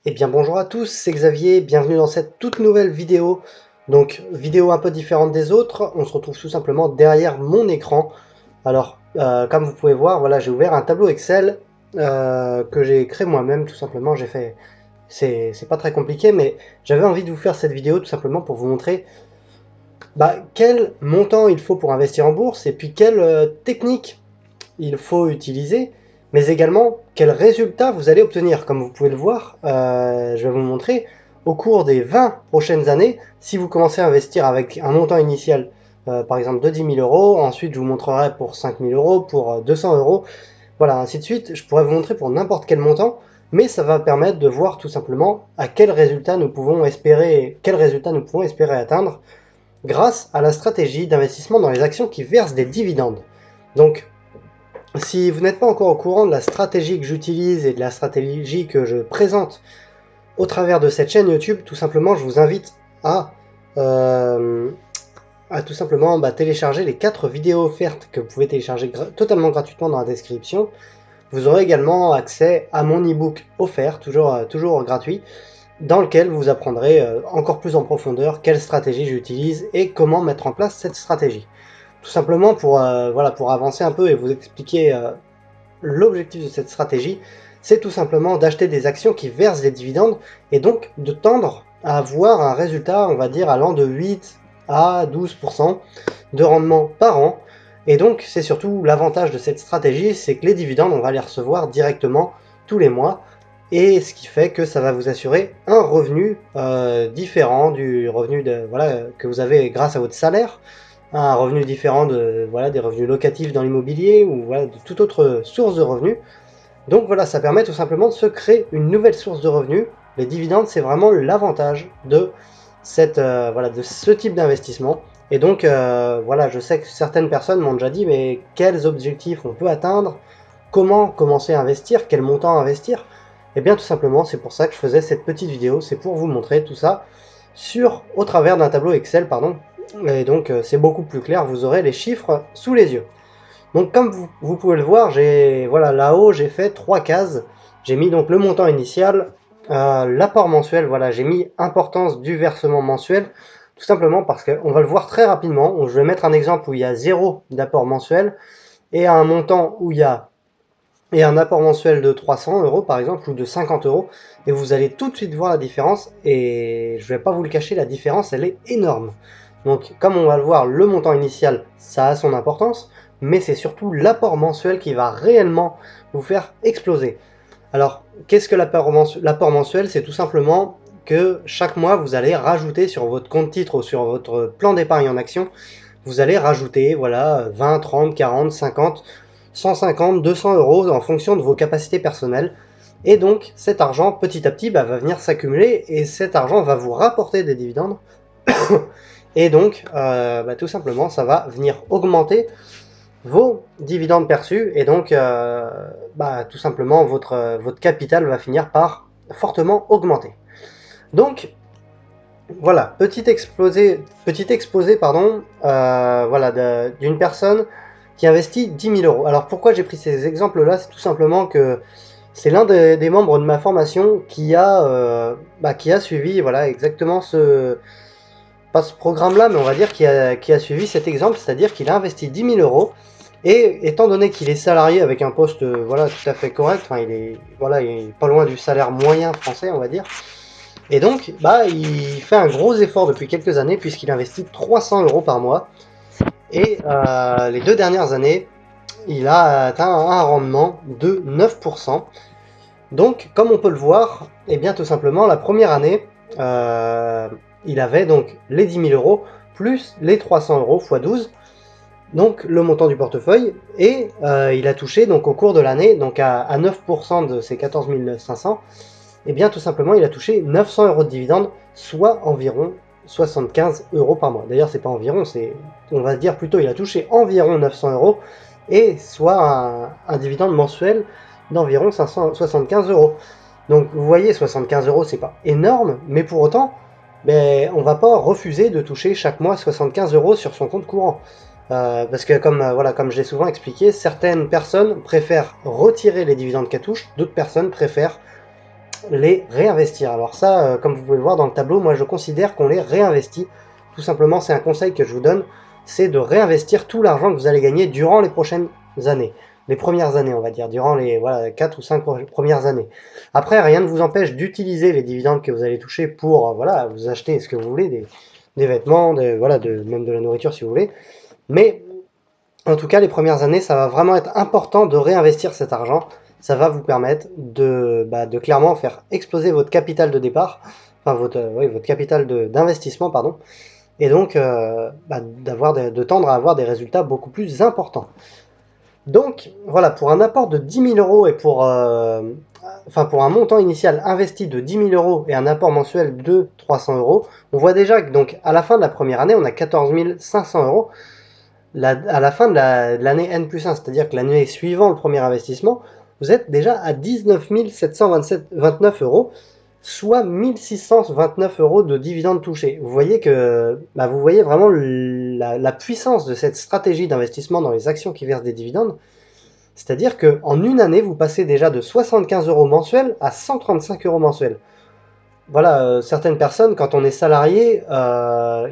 Eh bien bonjour à tous, c'est Xavier, bienvenue dans cette toute nouvelle vidéo. Donc vidéo un peu différente des autres, on se retrouve tout simplement derrière mon écran. Alors comme vous pouvez voir, voilà, j'ai ouvert un tableau Excel que j'ai créé moi-même tout simplement. J'ai fait, c'est pas très compliqué, mais j'avais envie de vous faire cette vidéo tout simplement pour vous montrer quel montant il faut pour investir en bourse et puis quelle technique il faut utiliser, mais également quels résultats vous allez obtenir. Comme vous pouvez le voir, je vais vous montrer au cours des 20 prochaines années, si vous commencez à investir avec un montant initial, par exemple de 10 000 euros, ensuite je vous montrerai pour 5 000 euros, pour 200 euros, voilà, ainsi de suite. Je pourrais vous montrer pour n'importe quel montant, mais ça va permettre de voir tout simplement à quels résultats nous pouvons espérer, atteindre grâce à la stratégie d'investissement dans les actions qui versent des dividendes. Donc, si vous n'êtes pas encore au courant de la stratégie que j'utilise et de la stratégie que je présente au travers de cette chaîne YouTube, tout simplement, je vous invite à, euh, tout simplement télécharger les 4 vidéos offertes que vous pouvez télécharger totalement gratuitement dans la description. Vous aurez également accès à mon e-book offert, toujours gratuit, dans lequel vous apprendrez encore plus en profondeur quelle stratégie j'utilise et comment mettre en place cette stratégie. Tout simplement pour avancer un peu et vous expliquer l'objectif de cette stratégie, c'est tout simplement d'acheter des actions qui versent des dividendes et donc de tendre à avoir un résultat, on va dire, allant de 8 à 12% de rendement par an. Et donc, c'est surtout l'avantage de cette stratégie, c'est que les dividendes, on va les recevoir directement tous les mois. Et ce qui fait que ça va vous assurer un revenu différent du revenu que vous avez grâce à votre salaire, un revenu différent des revenus locatifs dans l'immobilier ou de toute autre source de revenus. Donc voilà, ça permet tout simplement de se créer une nouvelle source de revenus. Les dividendes, c'est vraiment l'avantage de de ce type d'investissement. Et donc je sais que certaines personnes m'ont déjà dit, mais quels objectifs on peut atteindre, comment commencer à investir, quel montant investir. Et bien tout simplement, c'est pour ça que je faisais cette petite vidéo, c'est pour vous montrer tout ça au travers d'un tableau Excel, pardon. Et donc c'est beaucoup plus clair, vous aurez les chiffres sous les yeux. Donc comme vous pouvez le voir, là-haut j'ai fait 3 cases. J'ai mis donc le montant initial, l'apport mensuel, voilà, j'ai mis importance du versement mensuel, tout simplement parce qu'on va le voir très rapidement. Je vais mettre un exemple où il y a 0 d'apport mensuel et un montant où il y a un apport mensuel de 300 euros par exemple ou de 50 euros, et vous allez tout de suite voir la différence. Et je vais pas vous le cacher, la différence elle est énorme. Donc comme on va le voir, le montant initial ça a son importance, mais c'est surtout l'apport mensuel qui va réellement vous faire exploser. Alors qu'est-ce que l'apport mensuel? C'est tout simplement que chaque mois vous allez rajouter sur votre compte titre ou sur votre plan d'épargne en action, vous allez rajouter 20, 30, 40, 50, 150, 200 euros en fonction de vos capacités personnelles. Et donc cet argent petit à petit va venir s'accumuler et cet argent va vous rapporter des dividendes. Et donc tout simplement ça va venir augmenter vos dividendes perçus et donc tout simplement votre capital va finir par fortement augmenter. Donc voilà, petit exposé pardon, d'une personne qui investit 10 000 euros. Alors pourquoi j'ai pris ces exemples-là? C'est tout simplement que c'est l'un des membres de ma formation qui a suivi exactement pas ce programme-là, mais on va dire qui a suivi cet exemple, c'est-à-dire qu'il a investi 10 000 euros. Et étant donné qu'il est salarié avec un poste tout à fait correct, enfin, il est pas loin du salaire moyen français, on va dire. Et donc, il fait un gros effort depuis quelques années puisqu'il investit 300 euros par mois. Et les 2 dernières années, il a atteint un rendement de 9%. Donc, comme on peut le voir, et bien tout simplement, la première année, il avait donc les 10 000 euros plus les 300 euros x 12, donc le montant du portefeuille, et il a touché donc au cours de l'année, donc à 9% de ses 14 500, et bien tout simplement il a touché 900 euros de dividendes, soit environ 75 euros par mois. D'ailleurs c'est pas environ, on va dire plutôt il a touché environ 900 euros, et soit un dividende mensuel d'environ 575 euros. Donc vous voyez, 75 euros c'est pas énorme, mais pour autant on va pas refuser de toucher chaque mois 75 euros sur son compte courant. Parce que comme je l'ai souvent expliqué, certaines personnes préfèrent retirer les dividendes qu'elles touchent, d'autres personnes préfèrent les réinvestir. Alors ça, comme vous pouvez le voir dans le tableau, moi je considère qu'on les réinvestit. Tout simplement, c'est un conseil que je vous donne, c'est de réinvestir tout l'argent que vous allez gagner durant les prochaines années. Les premières années, on va dire, durant les 4 ou 5 premières années. Après, rien ne vous empêche d'utiliser les dividendes que vous allez toucher pour vous acheter ce que vous voulez, des vêtements, même de la nourriture si vous voulez. Mais en tout cas, les premières années, ça va vraiment être important de réinvestir cet argent. Ça va vous permettre de clairement faire exploser votre capital de départ, enfin votre capital d'investissement, pardon, et donc de tendre à avoir des résultats beaucoup plus importants. Donc voilà, pour un apport de 10 000 euros et pour un montant initial investi de 10 000 euros et un apport mensuel de 300 euros, on voit déjà que donc à la fin de la première année, on a 14 500 euros. À la fin de l'année N+1, c'est-à-dire que l'année suivant le premier investissement, vous êtes déjà à 19 729 euros, soit 1629 euros de dividendes touchés. Vous voyez vraiment la puissance de cette stratégie d'investissement dans les actions qui versent des dividendes. C'est-à-dire qu'en une année, vous passez déjà de 75 euros mensuels à 135 euros mensuels. Voilà, certaines personnes, quand on est salarié,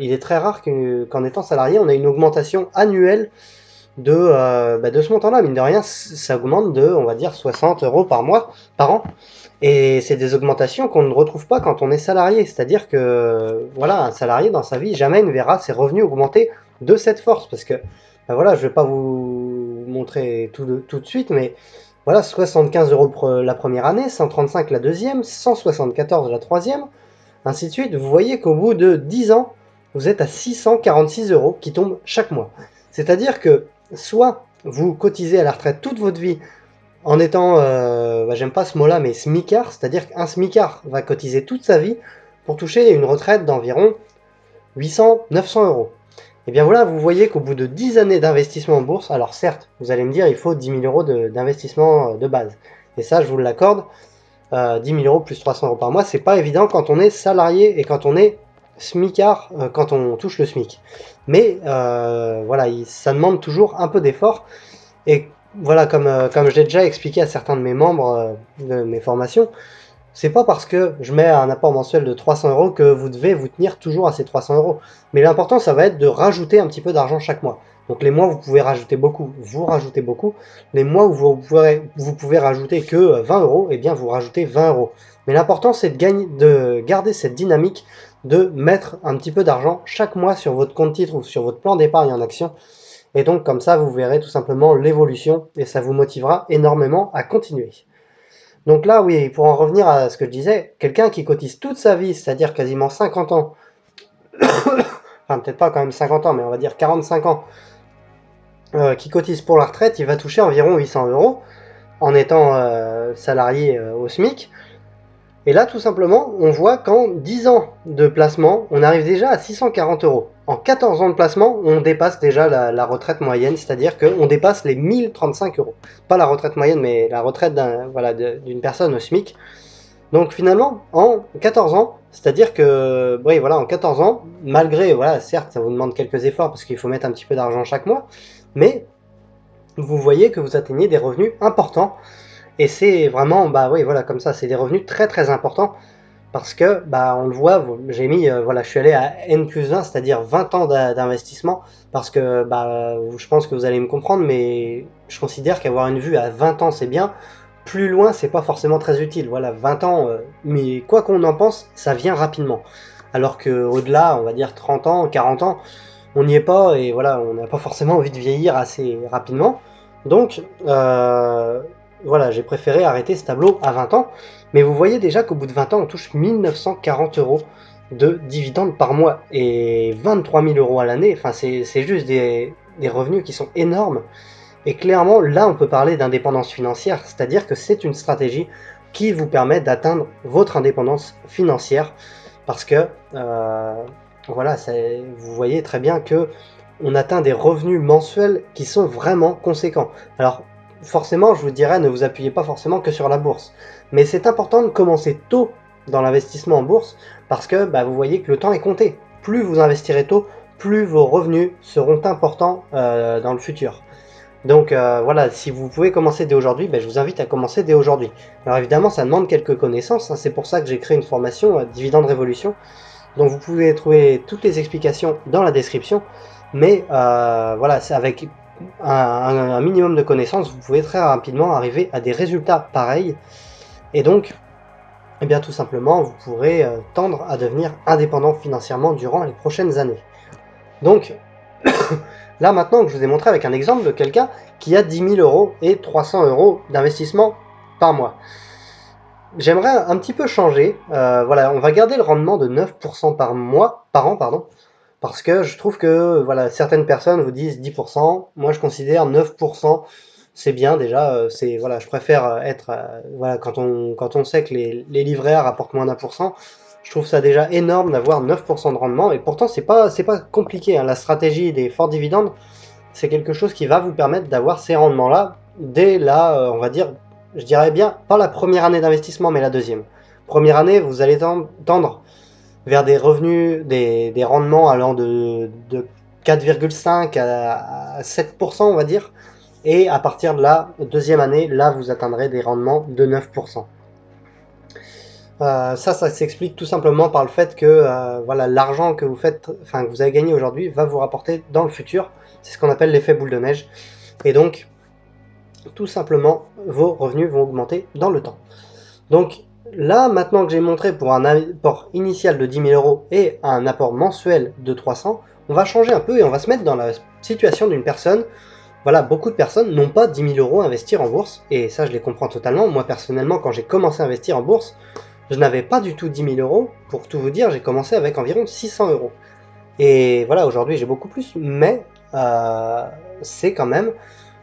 il est très rare qu'en étant salarié, on ait une augmentation annuelle de ce montant-là. Mine de rien, ça augmente de, on va dire, 60 euros par an. Et c'est des augmentations qu'on ne retrouve pas quand on est salarié. C'est-à-dire que, voilà, un salarié dans sa vie, jamais ne verra ses revenus augmenter de cette force. Parce que, je ne vais pas vous montrer tout de suite, mais voilà, 75 euros la première année, 135 la deuxième, 174 la troisième, ainsi de suite. Vous voyez qu'au bout de 10 ans, vous êtes à 646 euros qui tombent chaque mois. C'est-à-dire que soit vous cotisez à la retraite toute votre vie en étant, j'aime pas ce mot-là, mais smicard, c'est-à-dire qu'un smicard va cotiser toute sa vie pour toucher une retraite d'environ 800-900 euros. Et bien voilà, vous voyez qu'au bout de 10 années d'investissement en bourse, alors certes, vous allez me dire, il faut 10 000 euros d'investissement de base. Et ça, je vous l'accorde, 10 000 euros plus 300 euros par mois, c'est pas évident quand on est salarié et quand on est smicard, quand on touche le SMIC. Mais ça demande toujours un peu d'effort. Et voilà, comme je l'ai déjà expliqué à certains de mes membres de mes formations, c'est pas parce que je mets un apport mensuel de 300 euros que vous devez vous tenir toujours à ces 300 euros. Mais l'important, ça va être de rajouter un petit peu d'argent chaque mois. Donc les mois où vous pouvez rajouter beaucoup, vous rajoutez beaucoup. Les mois où vous pouvez rajouter que 20 euros, eh bien vous rajoutez 20 euros. Mais l'important, c'est de garder cette dynamique, de mettre un petit peu d'argent chaque mois sur votre compte titre ou sur votre plan d'épargne en action. Et donc comme ça, vous verrez tout simplement l'évolution et ça vous motivera énormément à continuer. Donc là, oui, pour en revenir à ce que je disais, quelqu'un qui cotise toute sa vie, c'est-à-dire quasiment 50 ans, enfin peut-être pas quand même 50 ans, mais on va dire 45 ans, qui cotise pour la retraite, il va toucher environ 800 euros en étant salarié au SMIC. Et là, tout simplement, on voit qu'en 10 ans de placement, on arrive déjà à 640 euros. En 14 ans de placement, on dépasse déjà la retraite moyenne, c'est-à-dire qu'on dépasse les 1035 euros. Pas la retraite moyenne, mais la retraite d'une personne au SMIC. Donc finalement, en 14 ans, c'est-à-dire que, oui, voilà, en 14 ans, malgré, voilà, certes, ça vous demande quelques efforts parce qu'il faut mettre un petit peu d'argent chaque mois, mais vous voyez que vous atteignez des revenus importants. Et c'est vraiment, comme ça, c'est des revenus très très importants parce que, on le voit, j'ai mis, je suis allé à N+1, c'est-à-dire 20 ans d'investissement parce que, je pense que vous allez me comprendre, mais je considère qu'avoir une vue à 20 ans, c'est bien. Plus loin, c'est pas forcément très utile. Voilà, 20 ans, mais quoi qu'on en pense, ça vient rapidement. Alors qu'au-delà, on va dire 30 ans, 40 ans, on n'y est pas et voilà, on n'a pas forcément envie de vieillir assez rapidement. Donc, j'ai préféré arrêter ce tableau à 20 ans. Mais vous voyez déjà qu'au bout de 20 ans, on touche 1940 euros de dividendes par mois et 23 000 euros à l'année. Enfin, c'est juste des revenus qui sont énormes. Et clairement, là, on peut parler d'indépendance financière, c'est-à-dire que c'est une stratégie qui vous permet d'atteindre votre indépendance financière parce que, vous voyez très bien que on atteint des revenus mensuels qui sont vraiment conséquents. Alors, forcément, je vous dirais, ne vous appuyez pas forcément que sur la bourse. Mais c'est important de commencer tôt dans l'investissement en bourse parce que vous voyez que le temps est compté. Plus vous investirez tôt, plus vos revenus seront importants dans le futur. Donc voilà, si vous pouvez commencer dès aujourd'hui, je vous invite à commencer dès aujourd'hui. Alors évidemment, ça demande quelques connaissances, hein, c'est pour ça que j'ai créé une formation Dividende Révolution. Donc vous pouvez trouver toutes les explications dans la description, mais voilà, c'est avec un minimum de connaissances, vous pouvez très rapidement arriver à des résultats pareils, et donc, eh bien tout simplement, vous pourrez tendre à devenir indépendant financièrement durant les prochaines années. Donc, là maintenant que je vous ai montré avec un exemple de quelqu'un qui a 10 000 euros et 300 euros d'investissement par mois. J'aimerais un petit peu changer, voilà, on va garder le rendement de 9% par an, pardon, parce que je trouve que voilà, certaines personnes vous disent 10%, moi je considère 9%, c'est bien déjà, voilà, je préfère être, voilà, quand on sait que les livrets A rapportent moins d'1%, je trouve ça déjà énorme d'avoir 9% de rendement, et pourtant c'est pas compliqué, hein. La stratégie des forts dividendes, c'est quelque chose qui va vous permettre d'avoir ces rendements-là dès la, on va dire, je dirais bien, pas la première année d'investissement, mais la deuxième. Première année, vous allez tendre vers des revenus, des rendements allant de 4,5 à 7%, on va dire. Et à partir de la deuxième année, là, vous atteindrez des rendements de 9%. Ça s'explique tout simplement par le fait que voilà, l'argent que vous faites, enfin que vous avez gagné aujourd'hui, va vous rapporter dans le futur. C'est ce qu'on appelle l'effet boule de neige. Et donc, tout simplement, vos revenus vont augmenter dans le temps. Donc là, maintenant que j'ai montré pour un apport initial de 10 000 euros et un apport mensuel de 300, on va changer un peu et on va se mettre dans la situation d'une personne. Voilà, beaucoup de personnes n'ont pas 10 000 euros à investir en bourse, et ça je les comprends totalement. Moi personnellement, quand j'ai commencé à investir en bourse, je n'avais pas du tout 10 000 euros. Pour tout vous dire, j'ai commencé avec environ 600 euros. Et voilà, aujourd'hui j'ai beaucoup plus, mais c'est quand même,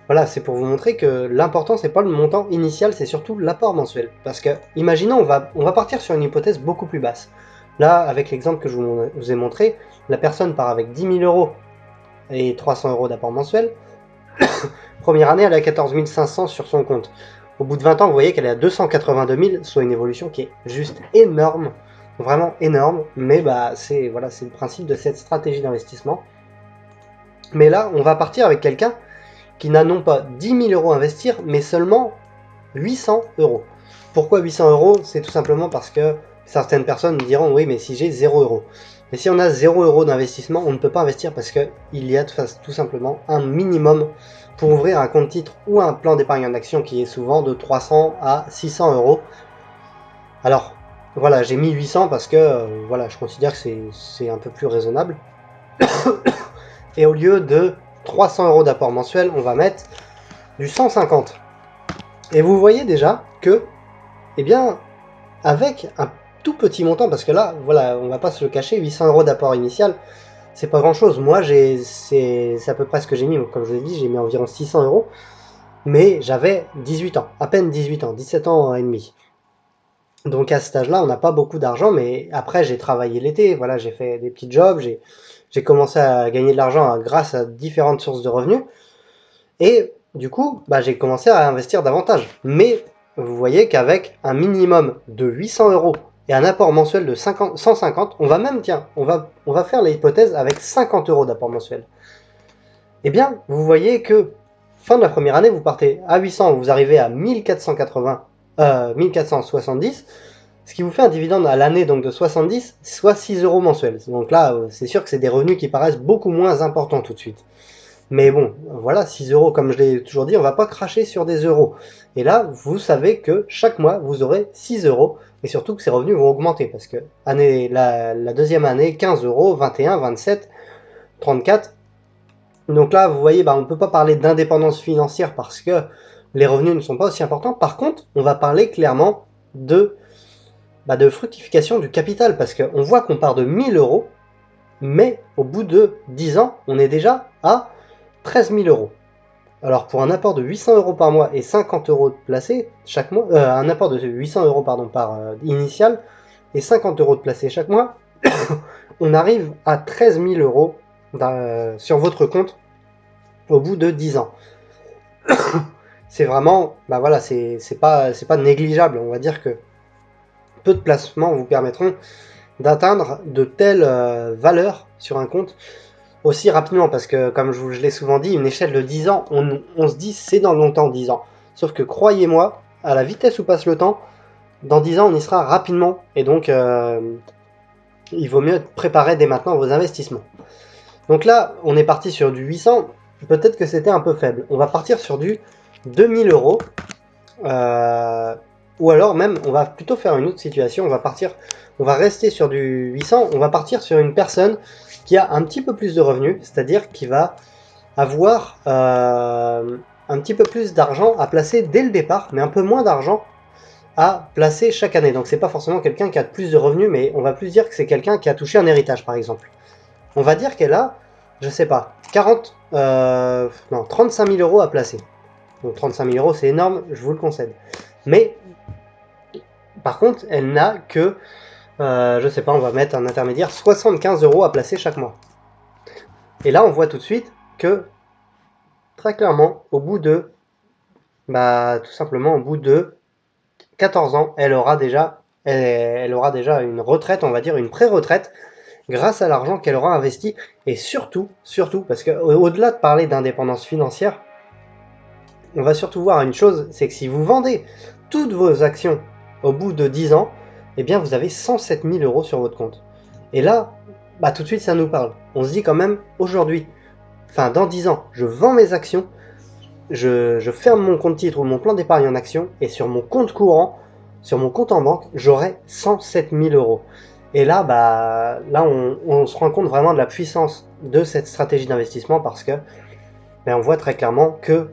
voilà, c'est pour vous montrer que l'important c'est pas le montant initial, c'est surtout l'apport mensuel. Parce que, imaginons, on va partir sur une hypothèse beaucoup plus basse. Là, avec l'exemple que je vous ai montré, la personne part avec 10 000 euros et 300 euros d'apport mensuel. Première année, elle est à 14 500 sur son compte. Au bout de 20 ans, vous voyez qu'elle est à 282 000, soit une évolution qui est juste énorme, vraiment énorme. Mais c'est voilà, c'est le principe de cette stratégie d'investissement. Mais là, on va partir avec quelqu'un qui n'a non pas 10 000 euros à investir, mais seulement 800 euros. Pourquoi 800 euros? C'est tout simplement parce que certaines personnes diront oui, mais si j'ai 0 euros. Mais si on a 0 euros d'investissement, on ne peut pas investir parce qu'il y a tout simplement un minimum pour ouvrir un compte titre ou un plan d'épargne en action qui est souvent de 300 à 600 euros. Alors voilà, j'ai mis 800 parce que voilà, je considère que c'est un peu plus raisonnable. Et au lieu de 300 euros d'apport mensuel, on va mettre du 150. Et vous voyez déjà que, eh bien, avec un tout petit montant, parce que là, voilà, on va pas se le cacher, 800 euros d'apport initial, c'est pas grand chose. Moi, c'est à peu près ce que j'ai mis, comme je vous ai dit, j'ai mis environ 600 euros, mais j'avais 18 ans, à peine 18 ans, 17 ans et demi. Donc à cet âge-là, on n'a pas beaucoup d'argent, mais après j'ai travaillé l'été, voilà, j'ai fait des petits jobs, j'ai commencé à gagner de l'argent grâce à différentes sources de revenus, et du coup, j'ai commencé à investir davantage. Mais vous voyez qu'avec un minimum de 800 euros et un apport mensuel de 150, on va même, tiens, on va faire l'hypothèse avec 50 euros d'apport mensuel. Eh bien, vous voyez que fin de la première année, vous partez à 800, vous arrivez à 1470, ce qui vous fait un dividende à l'année donc de 70, soit 6 euros mensuels. Donc là, c'est sûr que c'est des revenus qui paraissent beaucoup moins importants tout de suite. Mais bon, voilà, 6 euros, comme je l'ai toujours dit, on va pas cracher sur des euros. Et là, vous savez que chaque mois, vous aurez 6 euros, et surtout que ces revenus vont augmenter, parce que la deuxième année, 15 euros, 21, 27, 34. Donc là, vous voyez, on ne peut pas parler d'indépendance financière parce que les revenus ne sont pas aussi importants. Par contre, on va parler clairement de fructification du capital, parce qu'on voit qu'on part de 1000 euros, mais au bout de 10 ans, on est déjà à 13 000 euros. Alors pour un apport de 800 euros par mois et 50 euros de placé chaque mois, un apport de 800 euros pardon, par initial et 50 euros de placé chaque mois, on arrive à 13 000 euros sur votre compte au bout de 10 ans. C'est vraiment, voilà, c'est pas négligeable. On va dire que peu de placements vous permettront d'atteindre de telles valeurs sur un compte. aussi rapidement, parce que comme je l'ai souvent dit, une échelle de 10 ans, on se dit c'est dans longtemps 10 ans. Sauf que croyez-moi, à la vitesse où passe le temps, dans 10 ans on y sera rapidement, et donc il vaut mieux préparer dès maintenant vos investissements. Donc là, on est parti sur du 800, peut-être que c'était un peu faible. On va partir sur du 2000 euros, ou alors même, on va plutôt faire une autre situation, on va rester sur du 800, on va partir sur une personne qui a un petit peu plus de revenus, c'est-à-dire qui va avoir un petit peu plus d'argent à placer dès le départ, mais un peu moins d'argent à placer chaque année. Donc c'est pas forcément quelqu'un qui a plus de revenus, mais on va plus dire que c'est quelqu'un qui a touché un héritage, par exemple. On va dire qu'elle a, je sais pas, 35 000 euros à placer. Donc 35 000 euros, c'est énorme, je vous le concède. Mais, par contre, elle n'a que, je sais pas, on va mettre un intermédiaire, 75 euros à placer chaque mois. Et là, on voit tout de suite que, très clairement, au bout de, tout simplement, au bout de 14 ans, elle aura déjà une retraite, on va dire, une pré-retraite, grâce à l'argent qu'elle aura investi. Et surtout, parce que au-delà de parler d'indépendance financière, on va surtout voir une chose, c'est que si vous vendez toutes vos actions au bout de 10 ans, eh bien vous avez 107 000 euros sur votre compte. Et là, tout de suite ça nous parle. On se dit quand même, aujourd'hui, enfin dans 10 ans, je vends mes actions, je ferme mon compte titre ou mon plan d'épargne en actions, et sur mon compte courant, sur mon compte en banque, j'aurai 107 000 euros. Et là, on se rend compte vraiment de la puissance de cette stratégie d'investissement, parce que on voit très clairement que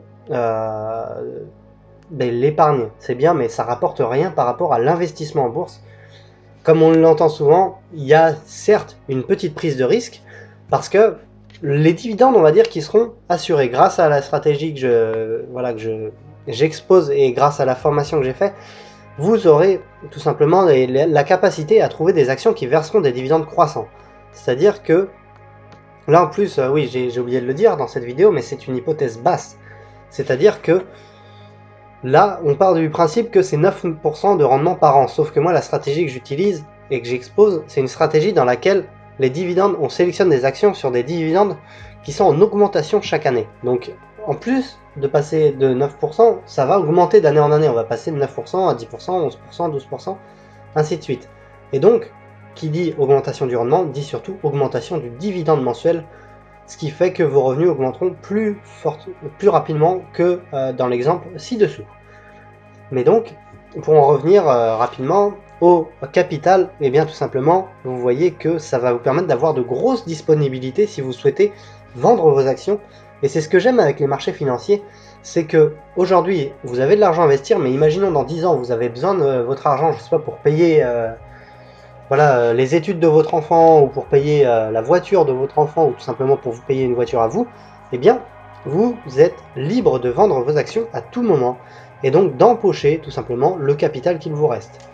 l'épargne, c'est bien, mais ça rapporte rien par rapport à l'investissement en bourse. Comme on l'entend souvent, il y a certes une petite prise de risque, parce que les dividendes, on va dire, qui seront assurés grâce à la stratégie que j'expose et grâce à la formation que j'ai faite, vous aurez tout simplement la capacité à trouver des actions qui verseront des dividendes croissants. C'est-à-dire que, là en plus, oui, j'ai oublié de le dire dans cette vidéo, mais c'est une hypothèse basse. C'est-à-dire que là, on part du principe que c'est 9% de rendement par an. Sauf que moi, la stratégie que j'utilise et que j'expose, c'est une stratégie dans laquelle les dividendes, on sélectionne des actions sur des dividendes qui sont en augmentation chaque année. Donc, en plus de passer de 9%, ça va augmenter d'année en année. On va passer de 9% à 10%, 11%, 12%, ainsi de suite. Et donc, qui dit augmentation du rendement, dit surtout augmentation du dividende mensuel, ce qui fait que vos revenus augmenteront plus rapidement que dans l'exemple ci-dessous. Mais donc, pour en revenir rapidement au capital, et bien tout simplement, vous voyez que ça va vous permettre d'avoir de grosses disponibilités si vous souhaitez vendre vos actions. Et c'est ce que j'aime avec les marchés financiers, c'est que aujourd'hui vous avez de l'argent à investir, mais imaginons dans 10 ans vous avez besoin de votre argent, je sais pas, pour payer les études de votre enfant, ou pour payer la voiture de votre enfant, ou tout simplement pour vous payer une voiture à vous, eh bien vous êtes libre de vendre vos actions à tout moment, et donc d'empocher tout simplement le capital qu'il vous reste.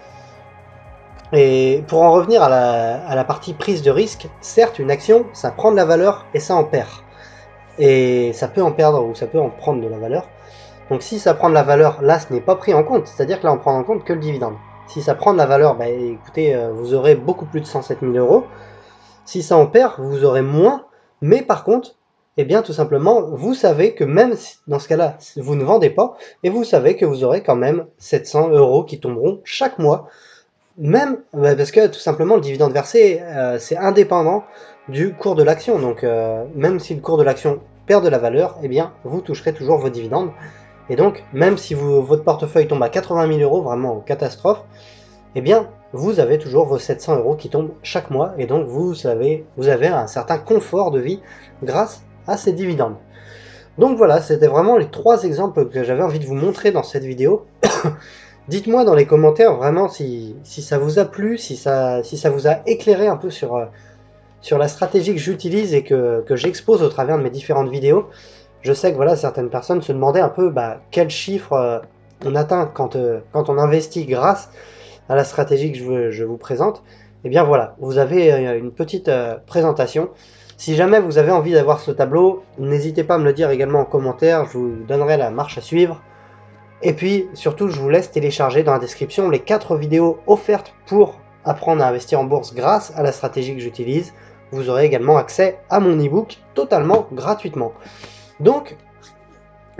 Et pour en revenir à la partie prise de risque, certes une action ça prend de la valeur et ça en perd. Et ça peut en perdre ou ça peut en prendre de la valeur. Donc si ça prend de la valeur, là ce n'est pas pris en compte, c'est-à-dire que là on prend en compte que le dividende. Si ça prend de la valeur, écoutez, vous aurez beaucoup plus de 107 000 euros. Si ça en perd, vous aurez moins, mais par contre, eh bien tout simplement, vous savez que même dans ce cas-là, vous ne vendez pas, et vous savez que vous aurez quand même 700 euros qui tomberont chaque mois, même parce que tout simplement le dividende versé, c'est indépendant du cours de l'action. Donc même si le cours de l'action perd de la valeur, eh bien vous toucherez toujours vos dividendes. Et donc même si votre portefeuille tombe à 80 000 euros, vraiment catastrophe, eh bien vous avez toujours vos 700 euros qui tombent chaque mois, et donc vous avez un certain confort de vie grâce à ces dividendes. Donc voilà, c'était vraiment les 3 exemples que j'avais envie de vous montrer dans cette vidéo. Dites-moi dans les commentaires vraiment si ça vous a plu, si ça vous a éclairé un peu sur la stratégie que j'utilise et que j'expose au travers de mes différentes vidéos. Je sais que voilà, certaines personnes se demandaient un peu quel chiffre on atteint quand on investit grâce à la stratégie que je vous présente. Et bien voilà, vous avez une petite présentation. Si jamais vous avez envie d'avoir ce tableau, n'hésitez pas à me le dire également en commentaire, je vous donnerai la marche à suivre. Et puis surtout, je vous laisse télécharger dans la description les 4 vidéos offertes pour apprendre à investir en bourse grâce à la stratégie que j'utilise. vous aurez également accès à mon e-book totalement gratuitement. Donc,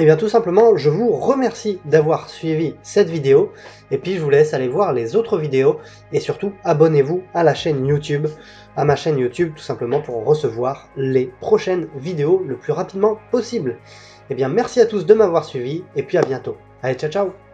eh bien tout simplement, je vous remercie d'avoir suivi cette vidéo, et puis je vous laisse aller voir les autres vidéos, et surtout abonnez-vous à la chaîne YouTube, à ma chaîne YouTube, tout simplement pour recevoir les prochaines vidéos le plus rapidement possible. Eh bien merci à tous de m'avoir suivi, et puis à bientôt. Allez, ciao ciao!